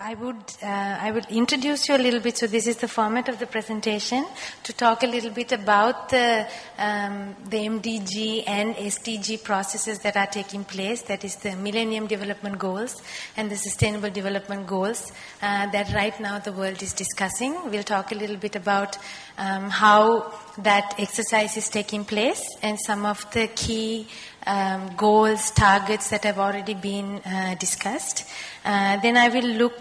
I would introduce you a little bit. So this is the format of the presentation, to talk a little bit about the MDG and SDG processes that are taking place. That is the Millennium Development Goals and the Sustainable Development Goals that right now the world is discussing. We'll talk a little bit about how that exercise is taking place and some of the key goals, targets that have already been discussed. Then I will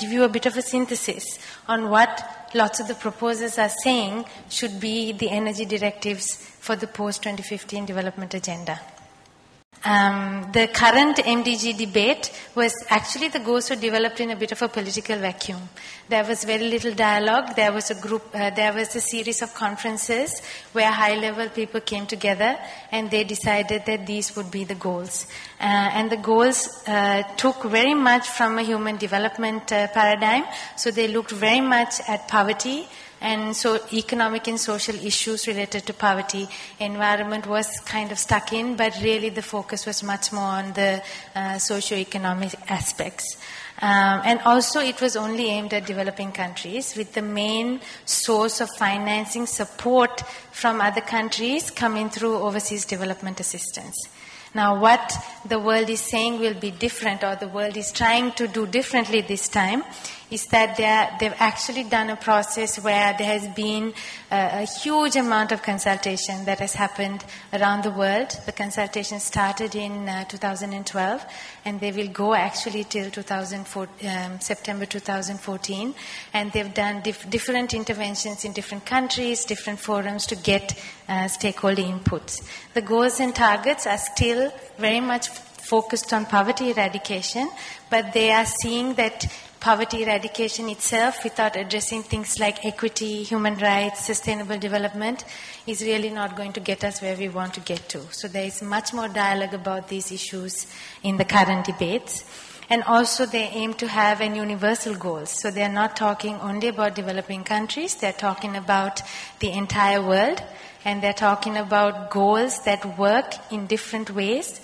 give you a bit of a synthesis on what lots of the proposers are saying should be the energy directives for the post-2015 development agenda. The current MDG debate was actually, the goals were developed in a bit of a political vacuum. There was very little dialogue. There was a series of conferences where high-level people came together and they decided that these would be the goals. And the goals took very much from a human development paradigm. So they looked very much at poverty, and so economic and social issues related to poverty. Environment was kind of stuck in, but really the focus was much more on the socio-economic aspects. And also it was only aimed at developing countries, with the main source of financing support from other countries coming through overseas development assistance. Now, what the world is saying will be different, or the world is trying to do differently this time, is that they've actually done a process where there has been a huge amount of consultation that has happened around the world. The consultation started in 2012, and they will go actually till September 2014. And they've done different interventions in different countries, different forums to get stakeholder inputs. The goals and targets are still very much focused on poverty eradication, but they are seeing that poverty eradication itself, without addressing things like equity, human rights, sustainable development, is really not going to get us where we want to get to. So there is much more dialogue about these issues in the current debates. And also they aim to have an universal goal. So they are not talking only about developing countries, they are talking about the entire world, and they're talking about goals that work in different ways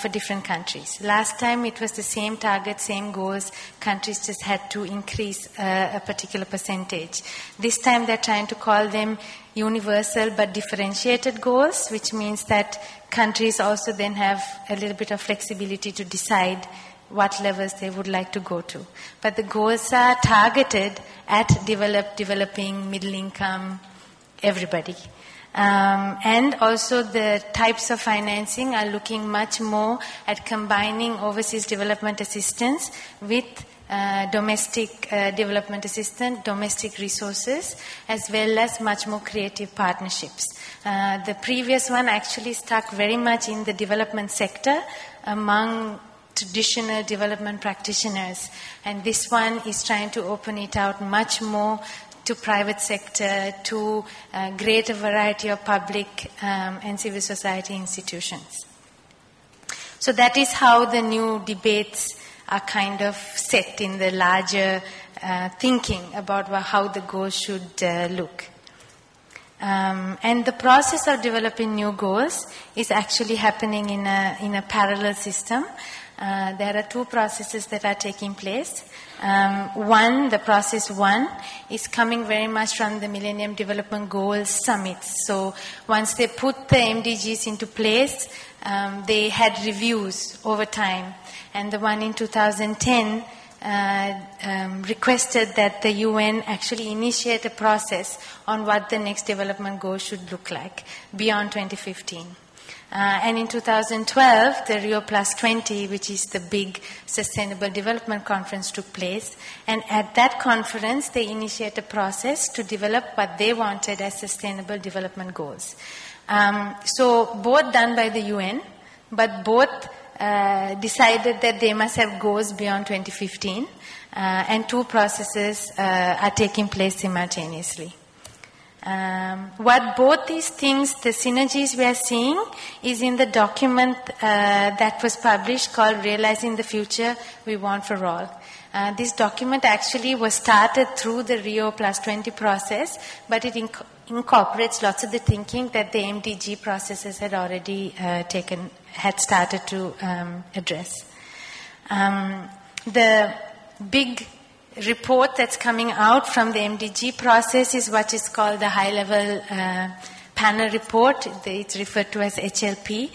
for different countries. Last time it was the same target, same goals. Countries just had to increase a particular percentage. This time they're trying to call them universal but differentiated goals, which means that countries also then have a little bit of flexibility to decide what levels they would like to go to. But the goals are targeted at developing, middle income, everybody. And also the types of financing are looking much more at combining overseas development assistance with domestic development assistance, domestic resources, as well as much more creative partnerships. The previous one actually stuck very much in the development sector among traditional development practitioners, and this one is trying to open it out much more to private sector, to a greater variety of public and civil society institutions. So that is how the new debates are kind of set in the larger thinking about how the goals should look. And the process of developing new goals is actually happening in a parallel system. There are two processes that are taking place. The process one is coming very much from the Millennium Development Goals summits. So once they put the MDGs into place, they had reviews over time. And the one in 2010 requested that the UN actually initiate a process on what the next development goals should look like beyond 2015. And in 2012, the Rio Plus 20, which is the big Sustainable Development Conference, took place. And at that conference, they initiated a process to develop what they wanted as Sustainable Development Goals. So both done by the UN, but both decided that they must have goals beyond 2015. And two processes are taking place simultaneously. What both these things, the synergies we are seeing, is in the document that was published called Realizing the Future We Want for All. This document actually was started through the Rio Plus 20 process, but it incorporates lots of the thinking that the MDG processes had already had started to address. The big report that's coming out from the MDG process is what is called the high-level panel report. It's referred to as HLP,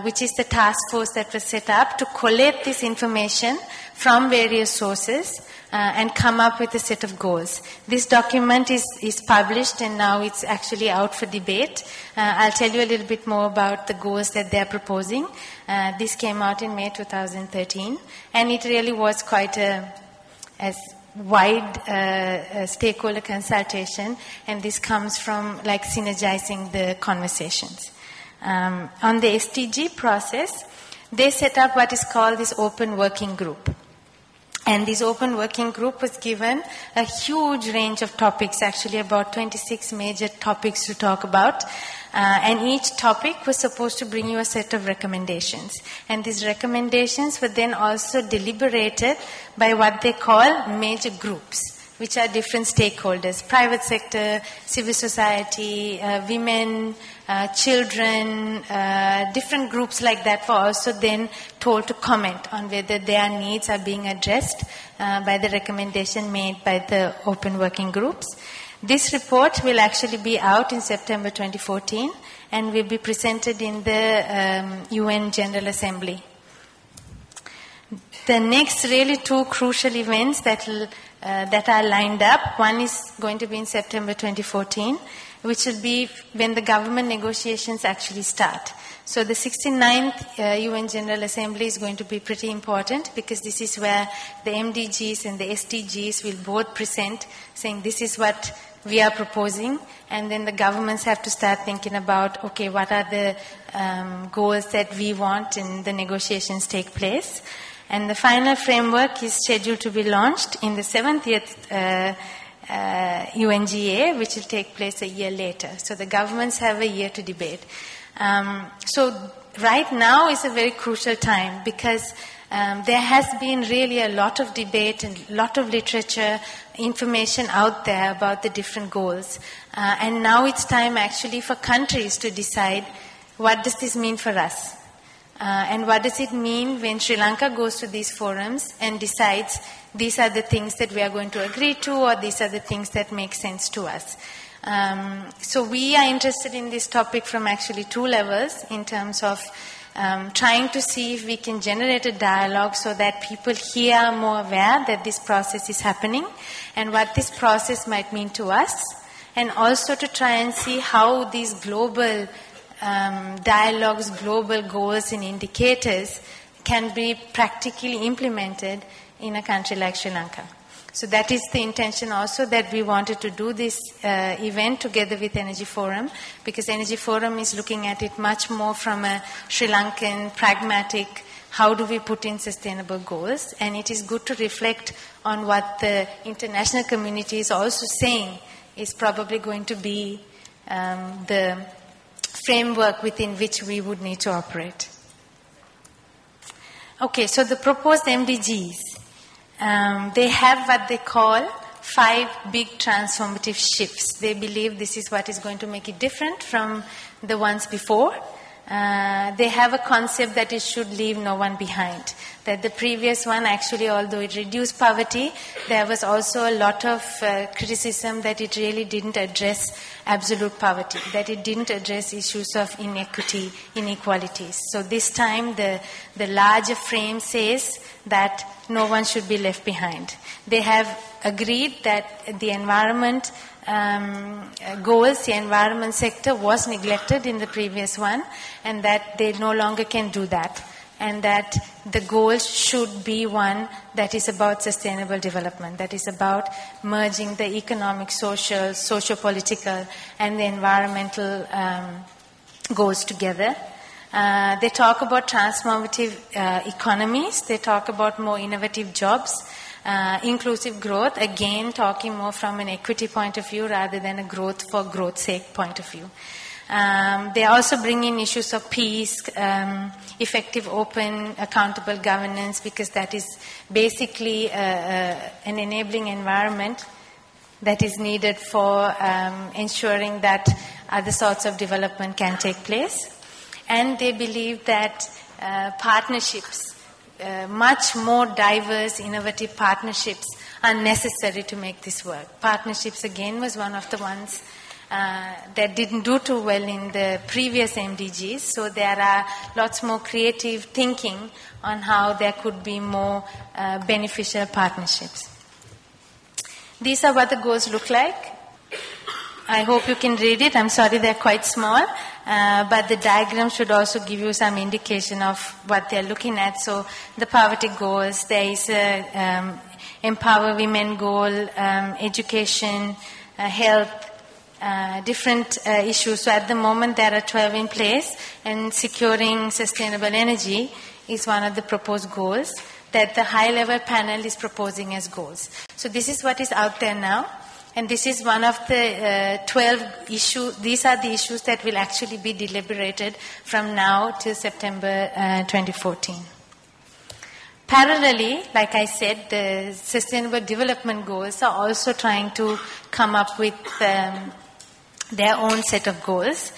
which is the task force that was set up to collate this information from various sources and come up with a set of goals. This document is published and now it's actually out for debate. I'll tell you a little bit more about the goals that they're proposing. This came out in May 2013, and it really was quite as wide stakeholder consultation, and this comes from like synergizing the conversations. On the SDG process, they set up what is called this open working group. And this open working group was given a huge range of topics, actually about 26 major topics to talk about. And each topic was supposed to bring you a set of recommendations. And these recommendations were then also deliberated by what they call major groups, which are different stakeholders: private sector, civil society, women, children, different groups like that were also then told to comment on whether their needs are being addressed by the recommendation made by the open working groups. This report will actually be out in September 2014 and will be presented in the UN General Assembly. The next really two crucial events that are lined up, one is going to be in September 2014, which will be when the government negotiations actually start. So the 69th UN General Assembly is going to be pretty important, because this is where the MDGs and the SDGs will both present, saying this is what we are proposing, and then the governments have to start thinking about, okay, what are the goals that we want, and the negotiations take place. And the final framework is scheduled to be launched in the 70th UNGA, which will take place a year later. So the governments have a year to debate. So right now is a very crucial time, because there has been really a lot of debate and a lot of literature, information out there about the different goals. And now it's time actually for countries to decide, what does this mean for us? And what does it mean when Sri Lanka goes to these forums and decides these are the things that we are going to agree to, or these are the things that make sense to us? So we are interested in this topic from actually two levels, in terms of trying to see if we can generate a dialogue so that people here are more aware that this process is happening and what this process might mean to us, and also to try and see how these global dialogues, global goals and indicators can be practically implemented in a country like Sri Lanka. So that is the intention also, that we wanted to do this event together with Energy Forum, because Energy Forum is looking at it much more from a Sri Lankan pragmatic, how do we put in sustainable goals, and it is good to reflect on what the international community is also saying is probably going to be the framework within which we would need to operate. Okay, so the proposed MDGs, they have what they call 5 big transformative shifts. They believe this is what is going to make it different from the ones before. They have a concept that it should leave no one behind. That the previous one, actually, although it reduced poverty, there was also a lot of criticism that it really didn't address absolute poverty, that it didn't address issues of inequity, inequalities. So this time the larger frame says that no one should be left behind. They have agreed that the environment goals, the environment sector was neglected in the previous one, and that they no longer can do that, and that the goals should be one that is about sustainable development, that is about merging the economic, social, socio-political and the environmental goals together. They talk about transformative economies, they talk about more innovative jobs, inclusive growth, again talking more from an equity point of view rather than a growth for growth's sake point of view. They also bring in issues of peace, effective, open, accountable governance, because that is basically an enabling environment that is needed for ensuring that other sorts of development can take place. And they believe that partnerships much more diverse, innovative partnerships are necessary to make this work. Partnerships, again, was one of the ones that didn't do too well in the previous MDGs. So there are lots more creative thinking on how there could be more beneficial partnerships. These are what the goals look like. I hope you can read it. I'm sorry they're quite small, but the diagram should also give you some indication of what they're looking at. So the poverty goals, there is a empower women goal, education, health, different issues. So at the moment there are 12 in place, and securing sustainable energy is one of the proposed goals that the high-level panel is proposing as goals. So this is what is out there now, and this is one of the 12 issues. These are the issues that will actually be deliberated from now till September 2014. Parallelly, like I said, the Sustainable Development Goals are also trying to come up with their own set of goals.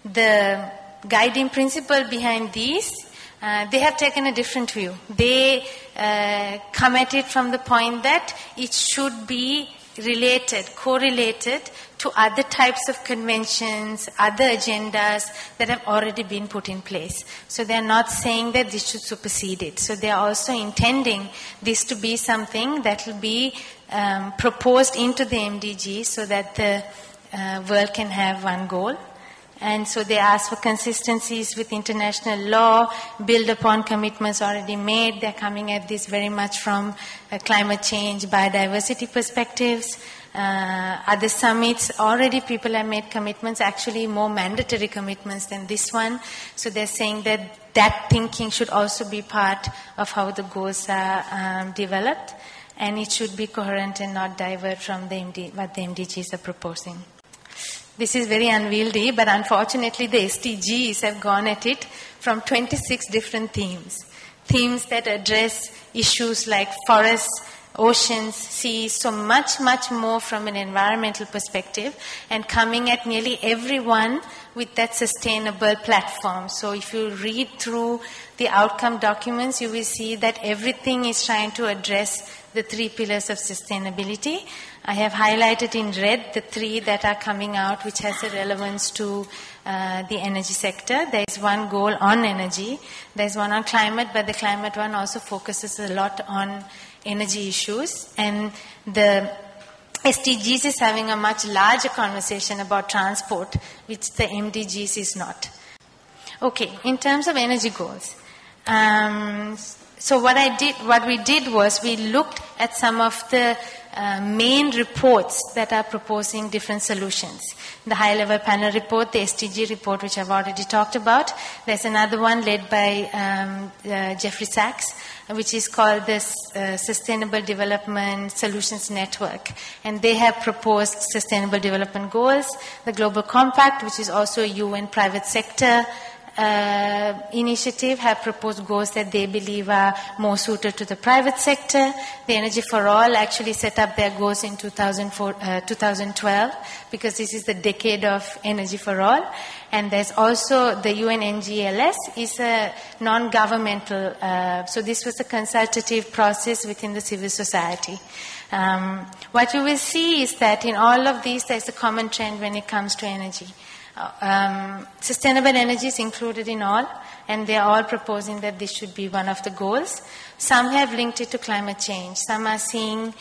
The guiding principle behind these, they have taken a different view. They come at it from the point that it should be related, correlated to other types of conventions, other agendas that have already been put in place. So they are not saying that this should supersede it. So they are also intending this to be something that will be proposed into the MDG so that the world can have one goal. And so they ask for consistencies with international law, build upon commitments already made. They're coming at this very much from climate change, biodiversity perspectives. Other summits, already people have made commitments, actually more mandatory commitments than this one. So they're saying that that thinking should also be part of how the goals are developed. And it should be coherent and not divert from what the MDGs are proposing. This is very unwieldy, but unfortunately the SDGs have gone at it from 26 different themes. Themes that address issues like forests, oceans, seas, so much, much more from an environmental perspective, and coming at nearly everyone with that sustainable platform. So if you read through the outcome documents, you will see that everything is trying to address the 3 pillars of sustainability. I have highlighted in red the 3 that are coming out, which has a relevance to the energy sector. There is one goal on energy. There is one on climate, but the climate one also focuses a lot on energy issues. And the SDGs is having a much larger conversation about transport, which the MDGs is not. Okay, in terms of energy goals. So what we did was we looked at some of the main reports that are proposing different solutions. The high-level panel report, the SDG report, which I've already talked about. There's another one led by Jeffrey Sachs, which is called the Sustainable Development Solutions Network. And they have proposed Sustainable Development Goals, the Global Compact, which is also a UN private sector initiative, have proposed goals that they believe are more suited to the private sector. The Energy for All actually set up their goals in 2012, because this is the decade of Energy for All. And there's also the UNNGLS is a non-governmental, so this was a consultative process within the civil society. What you will see is that in all of these there's a common trend when it comes to energy. Sustainable energy is included in all, and they are all proposing that this should be one of the goals. Some have linked it to climate change. Some are seeing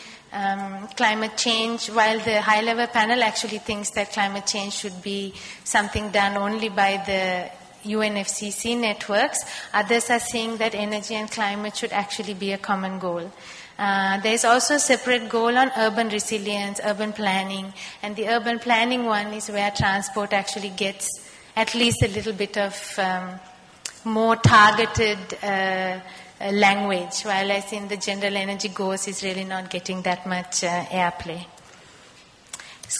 climate change, while the high-level panel actually thinks that climate change should be something done only by the UNFCCC networks. Others are saying that energy and climate should actually be a common goal. There is also a separate goal on urban resilience, urban planning, and the urban planning one is where transport actually gets at least a little bit of more targeted language, while as in the general energy goals is really not getting that much airplay.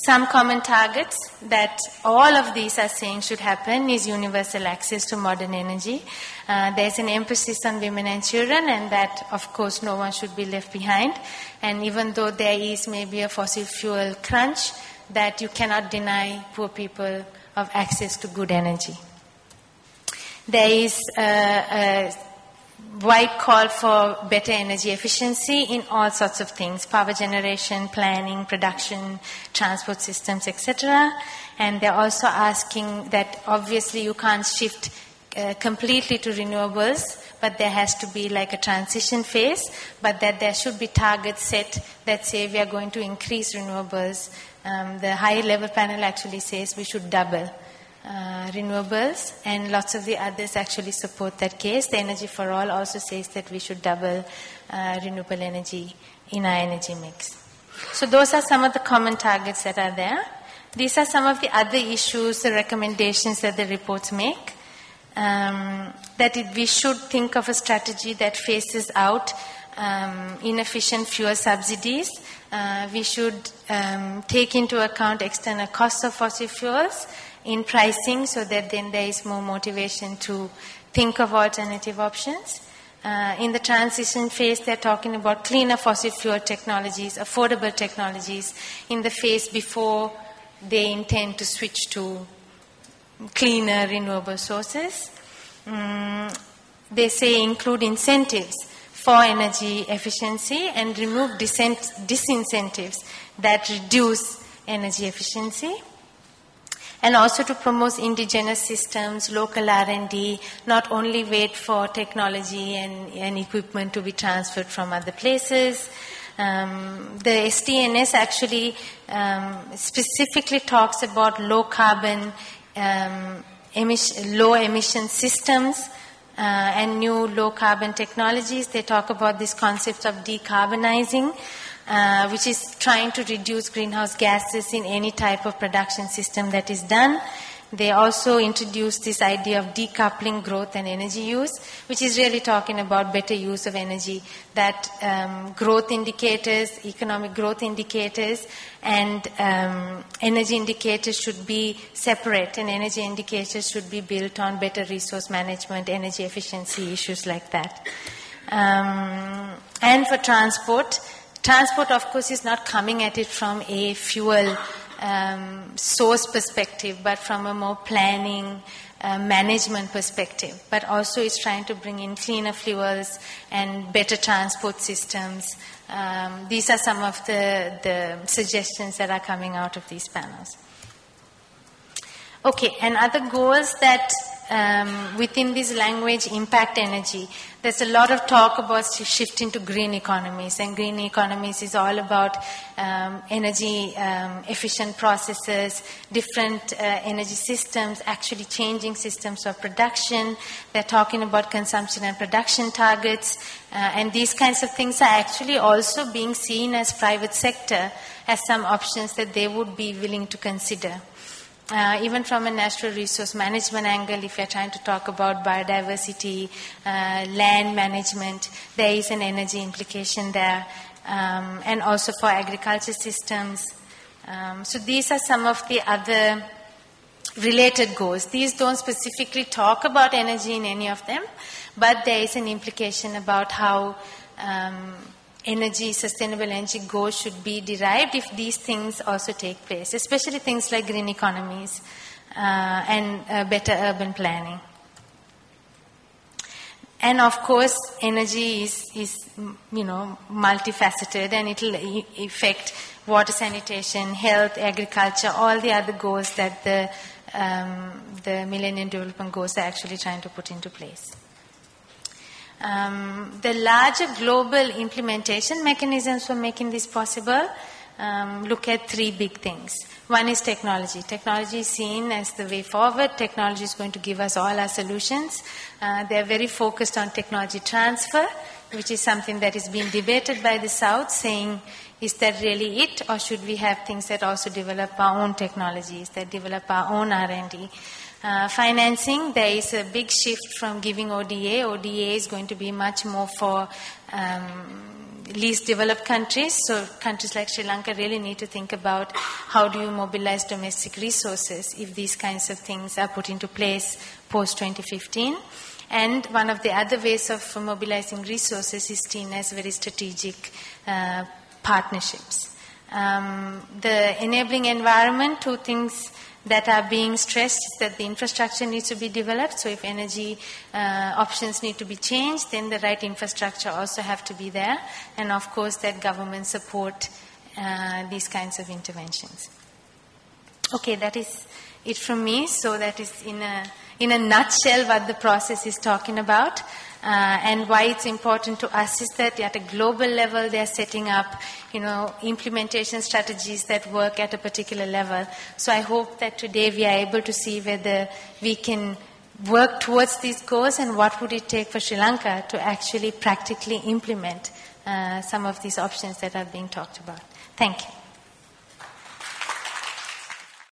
Some common targets that all of these are saying should happen is universal access to modern energy. There's an emphasis on women and children, and that, of course, no one should be left behind. And even though there is maybe a fossil fuel crunch, that you cannot deny poor people of access to good energy. There is wide call for better energy efficiency in all sorts of things: power generation, planning, production, transport systems, etc. And they're also asking that obviously you can't shift completely to renewables, but there has to be like a transition phase, but that there should be targets set that say we are going to increase renewables. The high level panel actually says we should double renewables, and lots of the others actually support that case. The Energy for All also says that we should double renewable energy in our energy mix. So those are some of the common targets that are there. These are some of the other issues, the recommendations that the reports make. We should think of a strategy that phases out inefficient fuel subsidies. We should take into account external costs of fossil fuels in pricing, so that then there is more motivation to think of alternative options. In the transition phase, they're talking about cleaner fossil fuel technologies, affordable technologies, in the phase before they intend to switch to cleaner renewable sources. They say include incentives for energy efficiency and remove disincentives that reduce energy efficiency. And also to promote indigenous systems, local R&D, not only wait for technology and equipment to be transferred from other places. The STNS actually specifically talks about low carbon, low emission systems and new low carbon technologies. They talk about this concept of decarbonizing, which is trying to reduce greenhouse gases in any type of production system that is done. They also introduced this idea of decoupling growth and energy use, which is really talking about better use of energy, that growth indicators, economic growth indicators, and energy indicators should be separate, and energy indicators should be built on better resource management, energy efficiency, issues like that. And for transport, of course, is not coming at it from a fuel source perspective, but from a more planning, management perspective. But also it's trying to bring in cleaner fuels and better transport systems. These are some of the suggestions that are coming out of these panels. Okay, and other goals that within this language impact energy. There's a lot of talk about shifting to green economies, and green economies is all about energy efficient processes, different energy systems, actually changing systems of production. They're talking about consumption and production targets, and these kinds of things are actually also being seen as private sector as some options that they would be willing to consider. Even from a natural resource management angle, if you're trying to talk about biodiversity, land management, there is an energy implication there, and also for agriculture systems. So these are some of the other related goals. These don't specifically talk about energy in any of them, but there is an implication about how sustainable energy goals should be derived if these things also take place, especially things like green economies and better urban planning. And of course, energy is multifaceted, and it will affect water sanitation, health, agriculture, all the other goals that the Millennium Development Goals are actually trying to put into place. The larger global implementation mechanisms for making this possible look at three big things. One is technology. Technology is seen as the way forward. Technology is going to give us all our solutions. They are very focused on technology transfer, which is something that is being debated by the South, saying, is that really it, or should we have things that also develop our own technologies, that develop our own R&D? Financing, there is a big shift from giving ODA. ODA is going to be much more for least developed countries. So countries like Sri Lanka really need to think about how do you mobilize domestic resources if these kinds of things are put into place post-2015. And one of the other ways of mobilizing resources is seen as very strategic partnerships. The enabling environment, two things that are being stressed is that the infrastructure needs to be developed. So if energy options need to be changed, then the right infrastructure also have to be there. And of course that government support these kinds of interventions. Okay, that is it from me. So that is in a nutshell what the process is talking about. And why it's important to us is that at a global level they're setting up, implementation strategies that work at a particular level. So I hope that today we are able to see whether we can work towards these goals and what would it take for Sri Lanka to actually practically implement some of these options that are being talked about. Thank you.